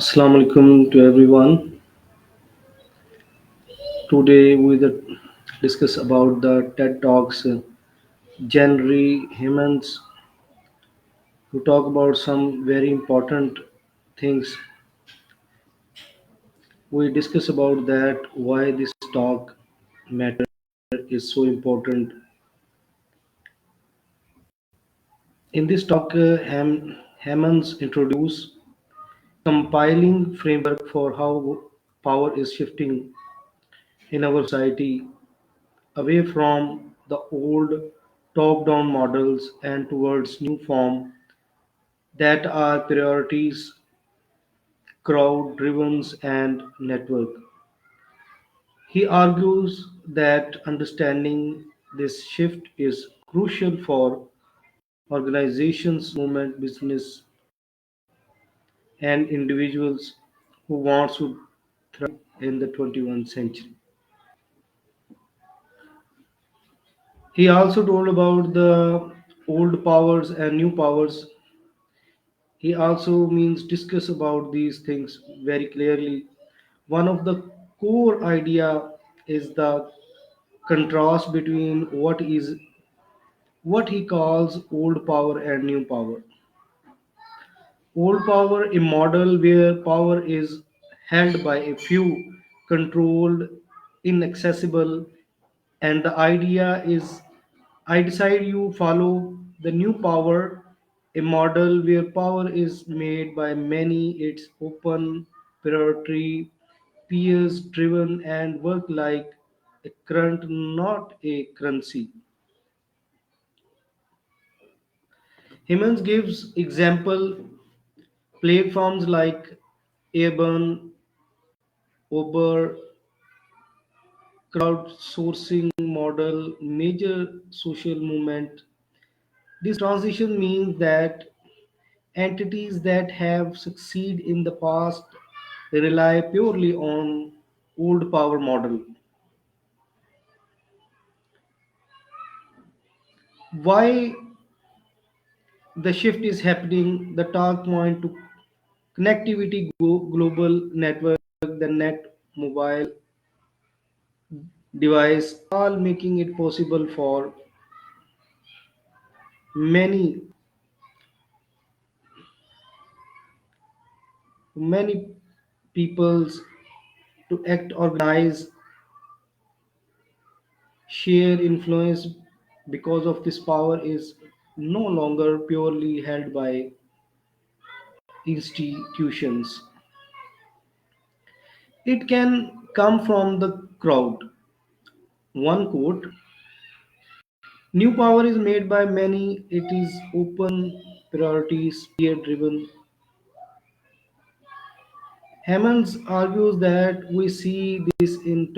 Assalamu alaikum to everyone. Today we will discuss about the TED Talks January Heimans to talk about some very important things. We discuss about that why this talk matter is so important. In this talk, Heimans introduce compiling framework for how power is shifting in our society away from the old top-down models and towards new form that are priorities, crowd-driven and network. He argues that understanding this shift is crucial for organizations, movement, business, and individuals who want to thrive in the 21st century. He also told about the old powers and new powers. He also means discuss about these things very clearly. One of the core idea is the contrast between what he calls old power and new power. Old power, a model where power is held by a few, controlled, inaccessible, and the idea is I decide you follow the new power, a model where power is made by many, it's open, priority, peers driven, and work like a current, not a currency. Hemans gives example platforms like Airburn, Uber, crowdsourcing model, major social movement. This transition means that entities that have succeeded in the past rely purely on old power model. Why the shift is happening? The talk point to connectivity, global network, the net, mobile device, all making it possible for many many peoples to act, organize, share, influence. Because of this power is no longer purely held by institutions. It can come from the crowd. One quote: new power is made by many, it is open, priorities, peer driven. Hammonds argues that we see this in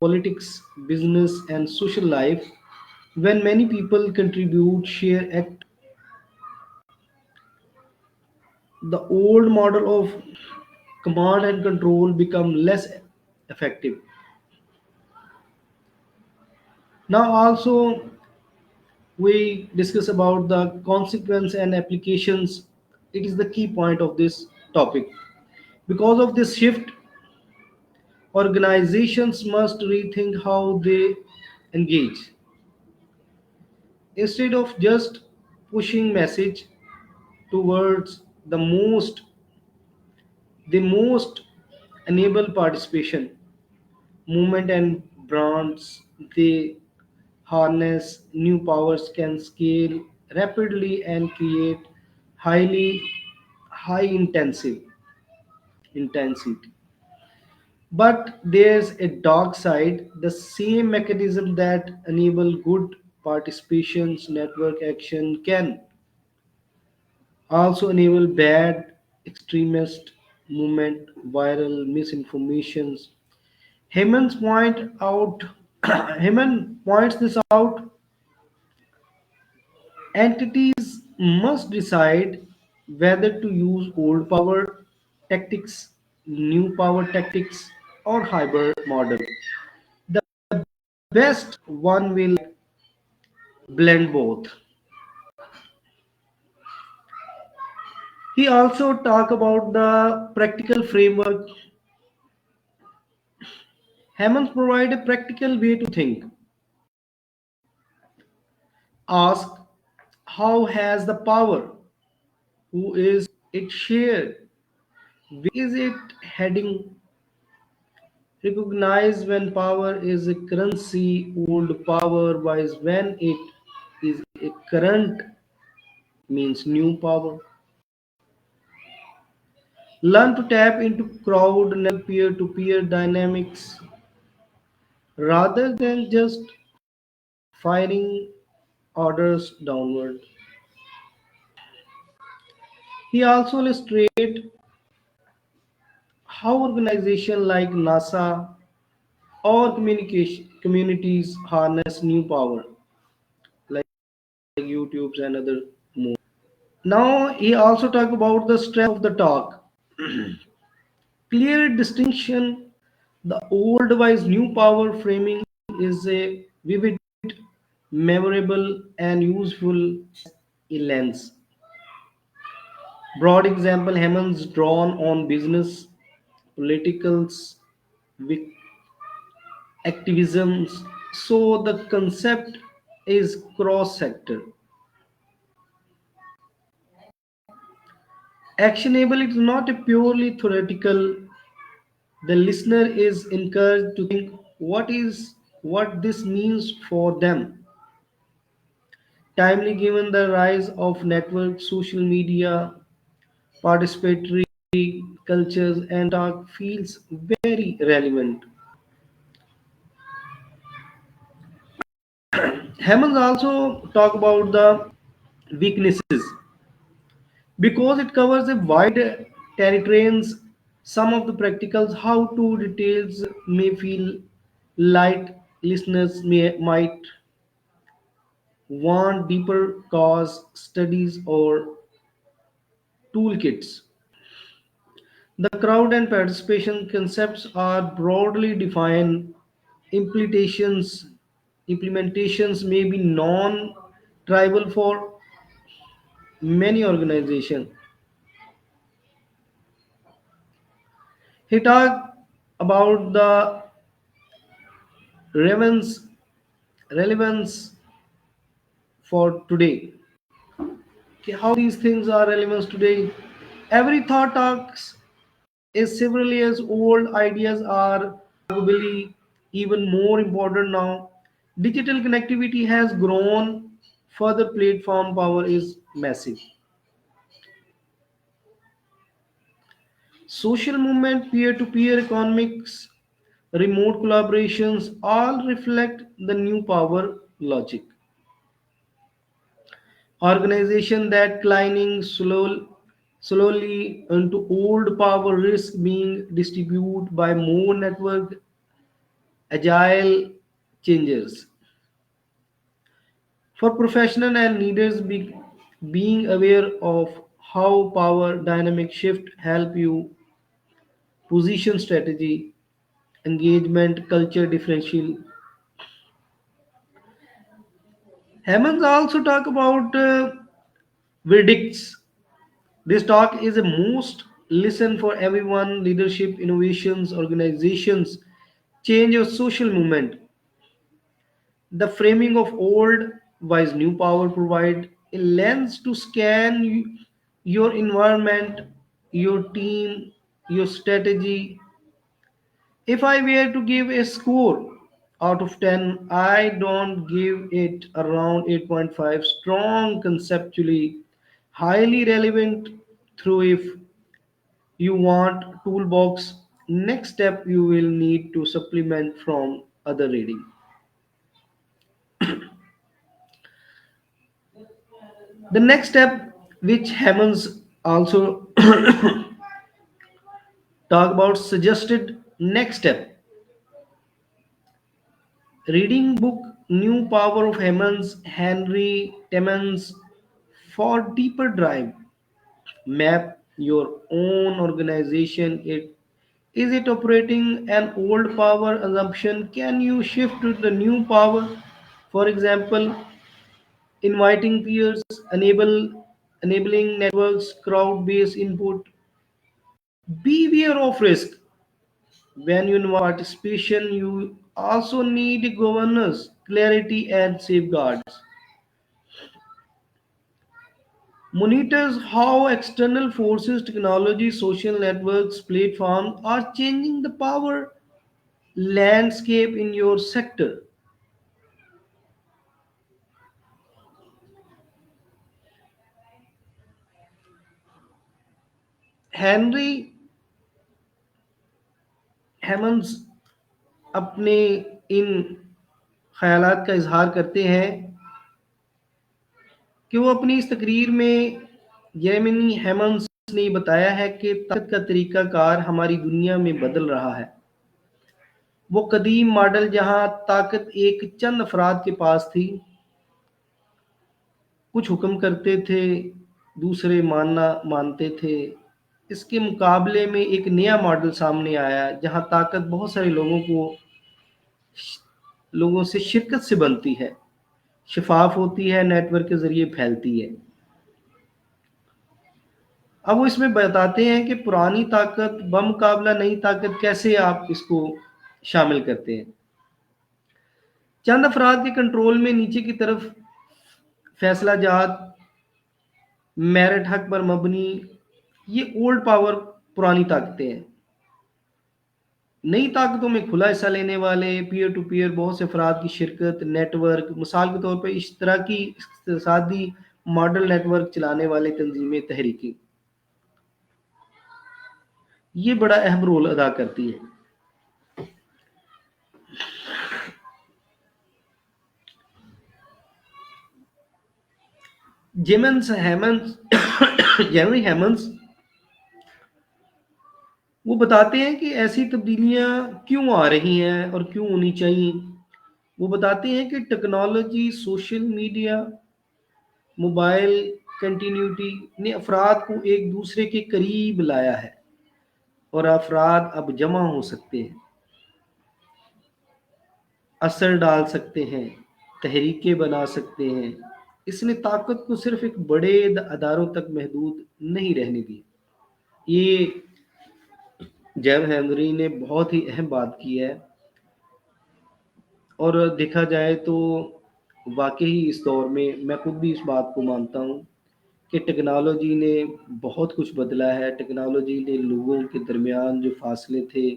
politics, business, and social life. When many people contribute, share, act, the old model of command and control become less effective. Now also we discuss about the consequence and applications. It is the key point of this topic. Because of this shift, organizations must rethink how they engage. Instead of just pushing message towards the most enable participation, movement and brands, they harness new powers, can scale rapidly and create highly high intensity. But there's a dark side. The same mechanism that enable good participations, network action can also enable bad extremist movement, viral misinformations. Heyman Heyman points this out. Entities must decide whether to use old power tactics, new power tactics, or hybrid model. The best one will blend both. He also talk about the practical framework. Hammonds provide a practical way to think. Ask, how has the power? Who is it shared? Where is it heading? Recognize when power is a currency, old power, wise when it is a current means new power. Learn to tap into crowd peer to peer dynamics rather than just firing orders downward. He also illustrates how organizations like NASA or communication communities harness new power like YouTube's and other more. Now he also talk about the strength of the talk. Clear distinction, the old wise new power framing is a vivid, memorable, and useful a lens. Broad example Hammonds drawn on business, politicals, with activisms. So the concept is cross sector. Actionable is not a purely theoretical. The listener is encouraged to think what this means for them. Timely given the rise of network, social media, participatory cultures, and talk feels very relevant. Hammonds also talk about the weaknesses because it covers a wide territories. Some of the practicals how to details may feel light. Listeners might want deeper cause studies or toolkits. The crowd and participation concepts are broadly defined. Implementations implementations may be non-tribal for many organizations. He talked about the relevance relevance for today. Okay, how these things are relevant today. Every thought talks is several years old. Ideas are arguably even more important now. Digital connectivity has grown. Further platform power is massive. Social movement, peer-to-peer economics, remote collaborations all reflect the new power logic. Organization that climbing slowly into old power risk being distributed by more network agile changes. For professional and leaders, being aware of how power dynamic shift help you position strategy, engagement, culture differential. Hammonds also talk about verdicts. This talk is a most listen for everyone, leadership, innovations, organizations, change or social movement. The framing of old wise new power provide a lens to scan your environment, your team, your strategy. If I were to give a score out of 10, I don't give it around 8.5. Strong conceptually, highly relevant through if you want toolbox. Next step you will need to supplement from other reading. The next step which Hammonds also talk about suggested next step reading book New Power of Hammonds Henry Timmons for deeper drive. Map your own organization. Is it operating an old power assumption? Can you shift to the new power? For example, inviting peers, enable enabling networks, crowd-based input. Beware of risk. When you invite participation, you also need governance, clarity, and safeguards. Monitors how external forces, technology, social networks, platforms are changing the power landscape in your sector. Henry हेमंड्स अपने इन ख्यालात का इजहार करते हैं कि वो अपनी इस तकरीर में जेरेमी हेमंड्स ने बताया है कि ताकत का तरीका कार हमारी दुनिया में बदल रहा है। वो कदीम मॉडल जहां ताकत एक चंद अफराद के पास थी, कुछ हुक्म करते थे, दूसरे मानना मानते थे, इसके मुकाबले में एक नया मॉडल सामने आया जहां ताकत बहुत सारे लोगों से शिरकत से बनती है, शफाफ होती है, नेटवर्क के जरिए फैलती है। अब वो इसमें बताते हैं कि पुरानी ताकत बमुकाबला नई ताकत कैसे आप इसको शामिल करते हैं। चंद अफराद के कंट्रोल में नीचे की तरफ फैसला जात, मेरिट हक पर मबनी, ये ओल्ड पावर पुरानी ताकतें हैं। नई ताकतों में खुला हिस्सा लेने वाले, पीयर टू पीयर बहुत से अफराद की शिरकत, नेटवर्क, मिसाल के तौर पर इस तरह की इक्तिसादी मॉडल नेटवर्क चलाने वाले तंजीमें, तहरीकें, ये बड़ा अहम रोल अदा करती है। जेमन्स हेमंस जेनरी हेमंस वो बताते हैं कि ऐसी तब्दीलियां क्यों आ रही हैं और क्यों होनी चाहिए। वो बताते हैं कि technology, social media, mobile continuity ने अफराद को एक दूसरे के करीब लाया है और अफराद अब जमा हो सकते हैं, असर डाल सकते हैं, तहरीकें बना सकते हैं। इसने ताकत को सिर्फ एक बड़े अदारों तक महदूद नहीं रहने दी। ये जैव हेनरी ने बहुत ही अहम बात की है और देखा जाए तो वाकई इस दौर में मैं खुद भी इस बात को मानता हूँ कि टेक्नोलॉजी ने बहुत कुछ बदला है। टेक्नोलॉजी ने लोगों के दरमियान जो फासले थे,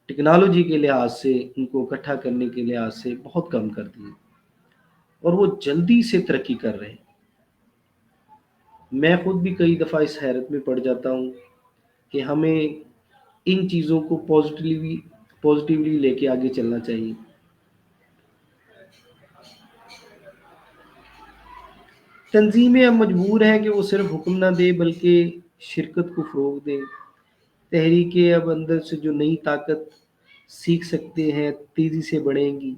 टेक्नोलॉजी के लिहाज से उनको इकट्ठा करने के लिहाज से बहुत कम कर दिए और वो जल्दी से तरक्की कर रहे हैं। मैं खुद भी कई दफ़ा इस हैरत में पड़ जाता हूँ कि हमें इन चीज़ों को पॉजिटिवली लेके आगे चलना चाहिए। तंजीमें अब मजबूर हैं कि वो सिर्फ हुक्म ना दे बल्कि शिरकत को फ़रोग दें। तहरीकें अब अंदर से जो नई ताकत सीख सकते हैं, तेज़ी से बढ़ेंगी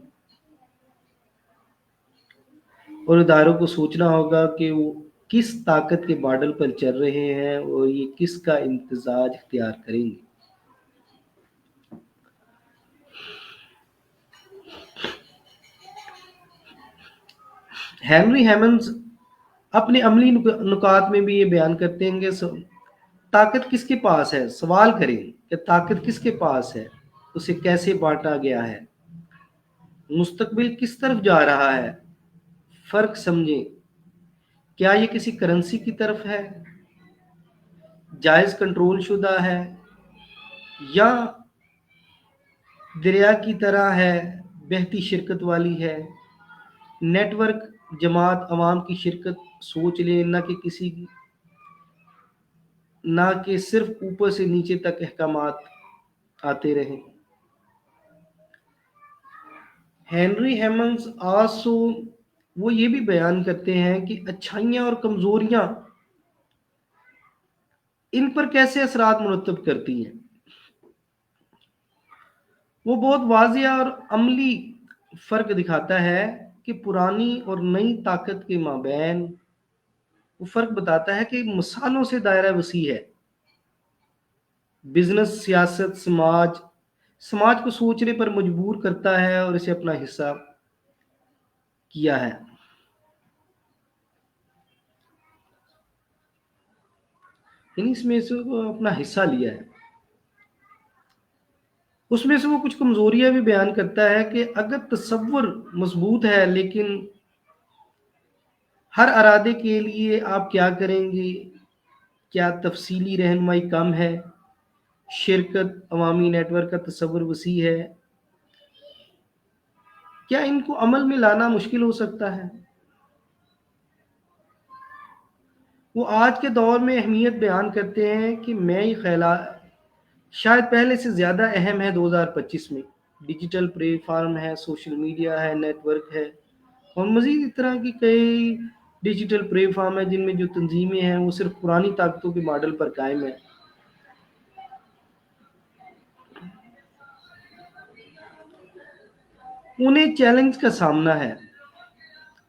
और इदारों को सोचना होगा कि वो किस ताकत के मॉडल पर चल रहे हैं और ये किसका इम्तिजाज इख्तियार करेंगे। हेनरी हेमंड्स अपने अमली नुकात में भी ये बयान करते हैं कि ताकत किसके पास है, सवाल करें कि ताकत किसके पास है, उसे कैसे बांटा गया है, मुस्तकबिल किस तरफ जा रहा है, फर्क समझें। क्या ये किसी करेंसी की तरफ है, जायज कंट्रोल शुदा है, या दरिया की तरह है, बहती शिरकत वाली है। नेटवर्क जमात अवाम की शिरकत सोच लें, ना कि सिर्फ ऊपर से नीचे तक अहकामात आते रहें। हेनरी हेमंड्स आसो वो ये भी बयान करते हैं कि अच्छाइयाँ और कमजोरियां इन पर कैसे असरात मुरतब करती हैं। वो बहुत वाज़ेह और अमली फ़र्क दिखाता है कि पुरानी और नई ताकत के माबैन। वो फ़र्क बताता है कि मिसालों से दायरा वसी है। बिजनेस, सियासत, समाज को सोचने पर मजबूर करता है और इसे अपना हिस्सा किया है। یعنی اس میں سے وہ اپنا حصہ لیا ہے. اس میں سے وہ کچھ کمزوریاں بھی بیان کرتا ہے کہ اگر تصور مضبوط ہے لیکن ہر ارادے کے لیے آپ کیا کریں گے؟ کیا تفصیلی رہنمائی کم ہے؟ شرکت عوامی نیٹ ورک کا تصور وسیع ہے؟ کیا ان کو عمل میں لانا مشکل ہو سکتا ہے؟ وہ آج کے دور میں اہمیت بیان کرتے ہیں کہ میں یہ خیالات شاید پہلے سے زیادہ اہم ہے 2025 میں. ڈیجیٹل پلیٹ فارم ہے، سوشل میڈیا ہے، نیٹ ورک ہے، اور مزید اس طرح کی کئی ڈیجیٹل پلیٹ فارم ہیں جن میں جو تنظیمیں ہیں وہ صرف پرانی طاقتوں کے ماڈل پر قائم ہیں. انہیں چیلنج کا سامنا ہے.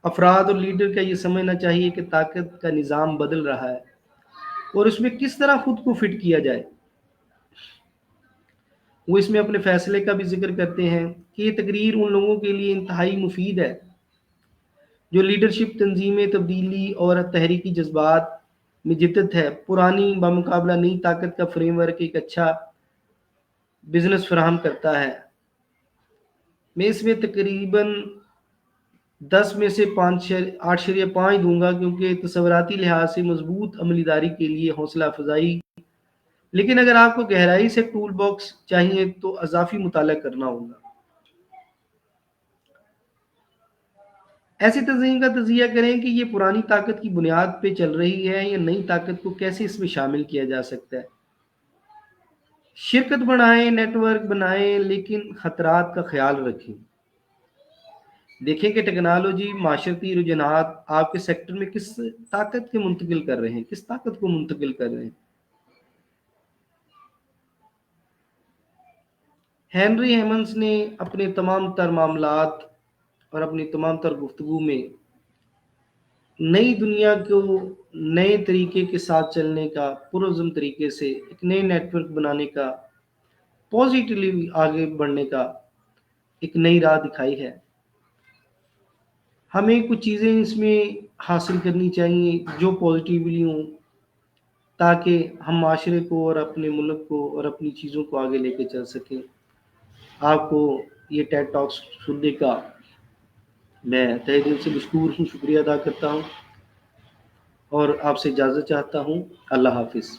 افراد اور لیڈر کا یہ سمجھنا چاہیے کہ طاقت کا نظام بدل رہا ہے اور اس میں کس طرح خود کو فٹ کیا جائے. وہ اس میں اپنے فیصلے کا بھی ذکر کرتے ہیں کہ یہ تقریر ان لوگوں کے لیے انتہائی مفید ہے جو لیڈرشپ، تنظیمیں، تبدیلی اور تحریکی جذبات میں جدت ہے. پرانی بمقابلہ نئی طاقت کا فریم ورک ایک اچھا بزنس فراہم کرتا ہے. میں اس میں تقریباً 10 میں سے 8.5 دوں گا کیونکہ تصوراتی لحاظ سے مضبوط عملی داری کے لیے حوصلہ افزائی. لیکن اگر آپ کو گہرائی سے ٹول باکس چاہیے تو اضافی مطالعہ کرنا ہوگا. ایسی تنظیم کا تجزیہ کریں کہ یہ پرانی طاقت کی بنیاد پہ چل رہی ہے یا نئی طاقت کو کیسے اس میں شامل کیا جا سکتا ہے. شرکت بنائیں، نیٹ ورک بنائیں، لیکن خطرات کا خیال رکھیں. دیکھیں کہ ٹیکنالوجی، معاشرتی رجحانات آپ کے سیکٹر میں کس طاقت کے منتقل کر رہے ہیں، کس طاقت کو منتقل کر رہے ہیں. ہینری ہیمنز نے اپنے تمام تر معاملات اور اپنی تمام تر گفتگو میں نئی دنیا کو نئے طریقے کے ساتھ چلنے کا، پرعزم طریقے سے ایک نئے نیٹ ورک بنانے کا، پازیٹیولی آگے بڑھنے کا ایک نئی راہ دکھائی ہے. ہمیں کچھ چیزیں اس میں حاصل کرنی چاہیے جو پازیٹیولی ہوں تاکہ ہم معاشرے کو اور اپنے ملک کو اور اپنی چیزوں کو آگے لے کے چل سکیں. آپ کو یہ ٹیڈ ٹاکس سننے کا میں تہہ دل سے مشکور ہوں، شکریہ ادا کرتا ہوں اور آپ سے اجازت چاہتا ہوں. اللہ حافظ.